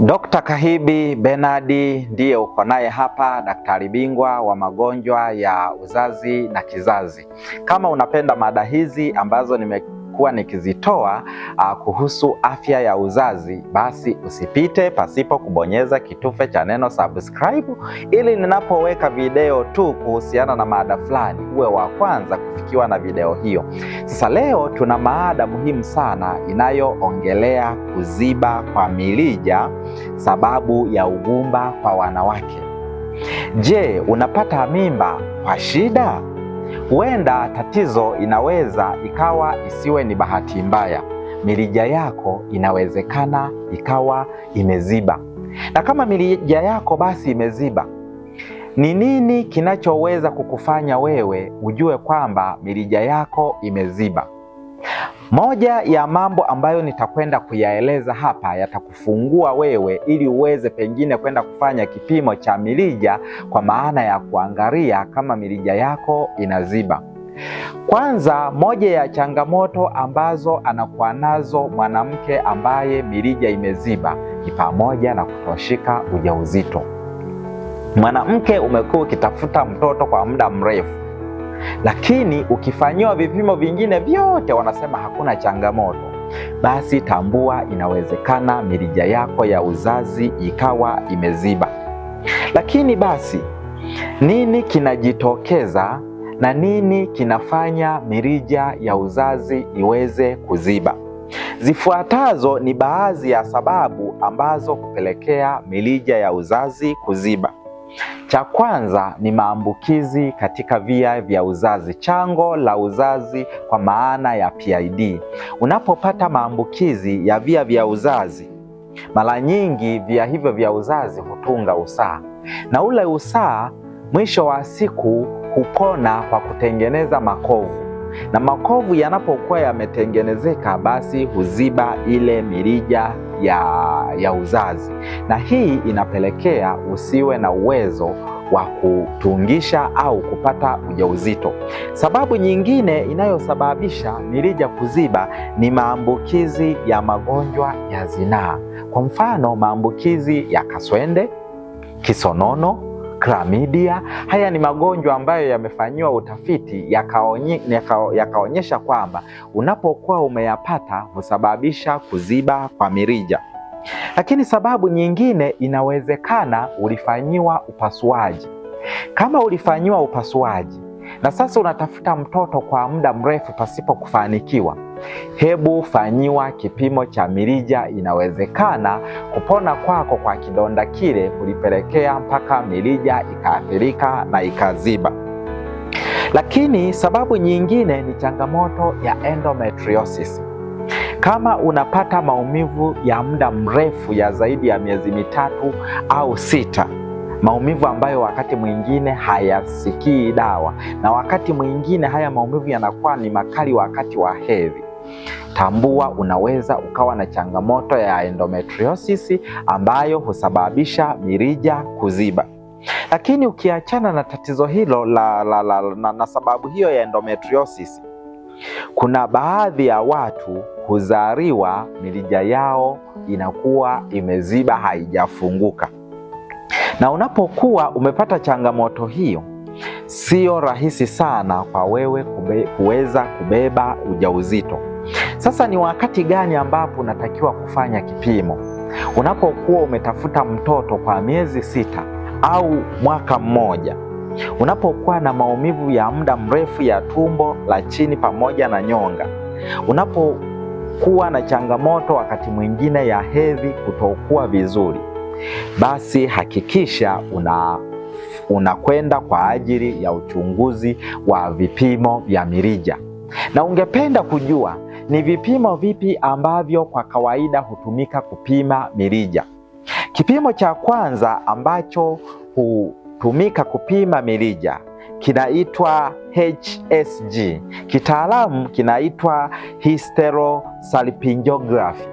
Dr. Kahibi Bernard ndiye uko naye hapa, daktari bingwa wa magonjwa ya uzazi na kizazi. Kama unapenda mada hizi ambazo nimekuwa nikizitoa kuhusu afya ya uzazi, basi usipite pasipo kubonyeza kitufe cha neno subscribe, ili ninapoweka video tu kuhusiana na mada fulani uwe wa kwanza kufikiwa na video hiyo. Sasa leo tuna mada muhimu sana inayoongelea kuziba kwa mirija, sababu ya ugumba kwa wanawake. Je, unapata mimba kwa shida? Huenda tatizo inaweza ikawa isiwe ni bahati mbaya. Mirija yako inawezekana ikawa imeziba. Na kama mirija yako basi imeziba, ni nini kinachoweza kukufanya wewe ujue kwamba mirija yako imeziba? Moja ya mambo ambayo nitakwenda kuyaeleza hapa yatakufungua wewe ili uweze pengine kwenda kufanya kipimo cha mirija, kwa maana ya kuangalia kama mirija yako inaziba. Kwanza, moja ya changamoto ambazo anakuwa nazo mwanamke ambaye mirija imeziba ni pamoja na kutoshika ujauzito. Mwanamke, umekuwa ukitafuta mtoto kwa muda mrefu, lakini ukifanyiwa vipimo vingine vyote wanasema hakuna changamoto, basi tambua inawezekana mirija yako ya uzazi ikawa imeziba. Lakini basi nini kinajitokeza na nini kinafanya mirija ya uzazi iweze kuziba? Zifuatazo ni baadhi ya sababu ambazo kupelekea mirija ya uzazi kuziba. Cha kwanza ni maambukizi katika via vya uzazi, chango la uzazi kwa maana ya PID. Unapopata maambukizi ya via vya uzazi, mara nyingi via hivyo vya uzazi hutunga usaha, na ule usaha mwisho wa siku hupona kwa kutengeneza makovu, na makovu yanapokuwa yametengenezeka basi huziba ile mirija ya uzazi, na hii inapelekea usiwe na uwezo wa kutungisha au kupata ujauzito. Sababu nyingine inayosababisha mirija kuziba ni maambukizi ya magonjwa ya zinaa. Kwa mfano, maambukizi ya kaswende, kisonono, klamidia. Haya ni magonjwa ambayo yamefanyiwa utafiti yakaonyesha kwamba unapokuwa umeyapata husababisha kuziba kwa mirija. Lakini sababu nyingine, inawezekana ulifanyiwa upasuaji. Kama ulifanyiwa upasuaji na sasa unatafuta mtoto kwa muda mrefu pasipo kufanikiwa, hebu fanyiwa kipimo cha mirija. Inawezekana kupona kwako kwa kidonda kile kulipelekea mpaka mirija ikaathirika na ikaziba. Lakini sababu nyingine ni changamoto ya endometriosis. Kama unapata maumivu ya muda mrefu ya zaidi ya miezi 3 au 6, maumivu ambayo wakati mwingine hayasikii dawa, na wakati mwingine haya maumivu yanakuwa ni makali wakati wa hedhi, tambua unaweza ukawa na changamoto ya endometriosis ambayo husababisha mirija kuziba. Lakini ukiachana na tatizo hilo na sababu hiyo ya endometriosis, kuna baadhi ya watu huzaliwa mirija yao inakuwa imeziba, haijafunguka. Na unapokuwa umepata changamoto hiyo, sio rahisi sana kwa wewe kuweza kubeba ujauzito. Sasa ni wakati gani ambapo unatakiwa kufanya kipimo? Unapokuwa umetafuta mtoto kwa miezi 6 au mwaka mmoja, unapokuwa na maumivu ya muda mrefu ya tumbo la chini pamoja na nyonga, unapokuwa na changamoto wakati mwingine ya hedhi kutokuwa vizuri, basi hakikisha unakwenda kwa ajili ya uchunguzi wa vipimo vya mirija. Na ungependa kujua ni vipimo vipi ambavyo kwa kawaida hutumika kupima mirija? Kipimo cha kwanza ambacho hutumika kupima mirija kinaitwa HSG. Kitaalamu kinaitwa hysterosalpingography.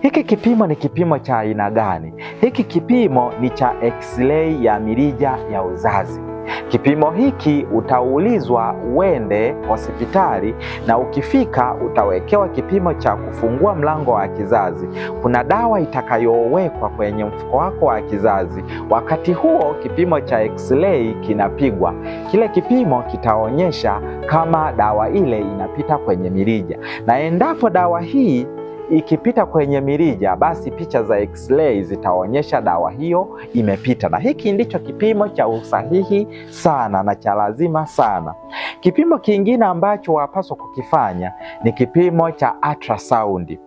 Hiki kipimo ni kipimo cha aina gani? Hiki kipimo ni cha X-ray ya mirija ya uzazi. Kipimo hiki utaulizwa uende hospitali, na ukifika utawekewa kipimo cha kufungua mlango wa kizazi. Kuna dawa itakayowekwa kwenye mfuko wako wa kizazi. Wakati huo kipimo cha x-ray kinapigwa. Kile kipimo kitaonyesha kama dawa ile inapita kwenye mirija, na endapo dawa hii ikipita kwenye mirija, basi picha za x-ray zitaonyesha dawa hiyo imepita. Na hiki ndicho kipimo cha usahihi sana na cha lazima sana. Kipimo kingine ambacho wapaswa kukifanya ni kipimo cha ultrasound.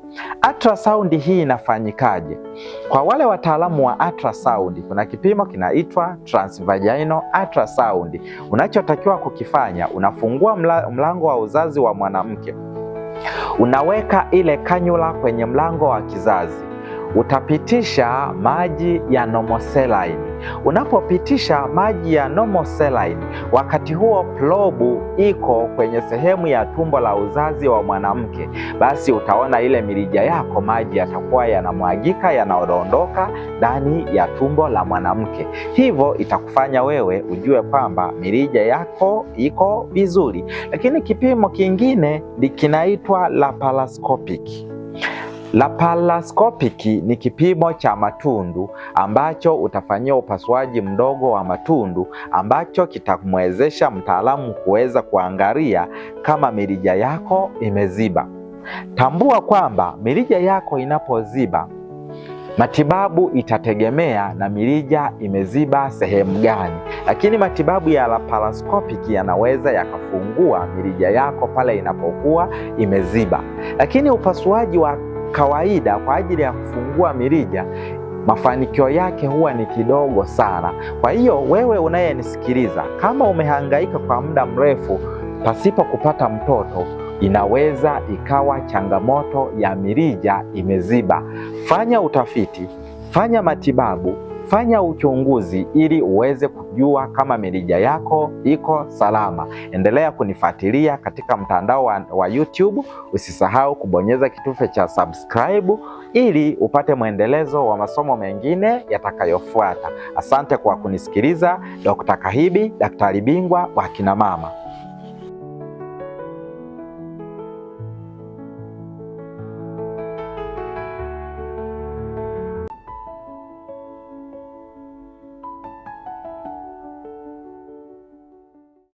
Ultrasound hii inafanyikaje? Kwa wale wataalamu wa ultrasound, kuna kipimo kinaitwa transvaginal ultrasound. Unachotakiwa kukifanya, unafungua mlango wa uzazi wa mwanamke, unaweka ile kanyula kwenye mlango wa kizazi, utapitisha maji ya normal saline. Unapopitisha maji ya normal saline, wakati huo probu iko kwenye sehemu ya tumbo la uzazi wa mwanamke, basi utaona ile mirija yako maji yatakuwa yanamwagika, yanaondoka ndani ya tumbo la mwanamke. Hivyo itakufanya wewe ujue kwamba mirija yako iko vizuri. Lakini kipimo kingine kinaitwa laparoscopic. Laparoscopic ni kipimo cha matundu ambacho utafanyia upasuaji mdogo wa matundu, ambacho kitamwezesha mtaalamu kuweza kuangalia kama mirija yako imeziba. Tambua kwamba mirija yako inapoziba, matibabu itategemea na mirija imeziba sehemu gani, lakini matibabu ya laparoscopic yanaweza yakafungua mirija yako pale inapokuwa imeziba. Lakini upasuaji wa kawaida kwa ajili ya kufungua mirija, mafanikio yake huwa ni kidogo sana. Kwa hiyo wewe unayenisikiliza, kama umehangaika kwa muda mrefu pasipo kupata mtoto, inaweza ikawa changamoto ya mirija imeziba. Fanya utafiti, fanya matibabu, fanya uchunguzi ili uweze kujua kama mirija yako iko salama. Endelea kunifuatilia katika mtandao wa YouTube. Usisahau kubonyeza kitufe cha subscribe ili upate mwendelezo wa masomo mengine yatakayofuata. Asante kwa kunisikiliza. Dr. Kahibi, daktari bingwa wa kina mama.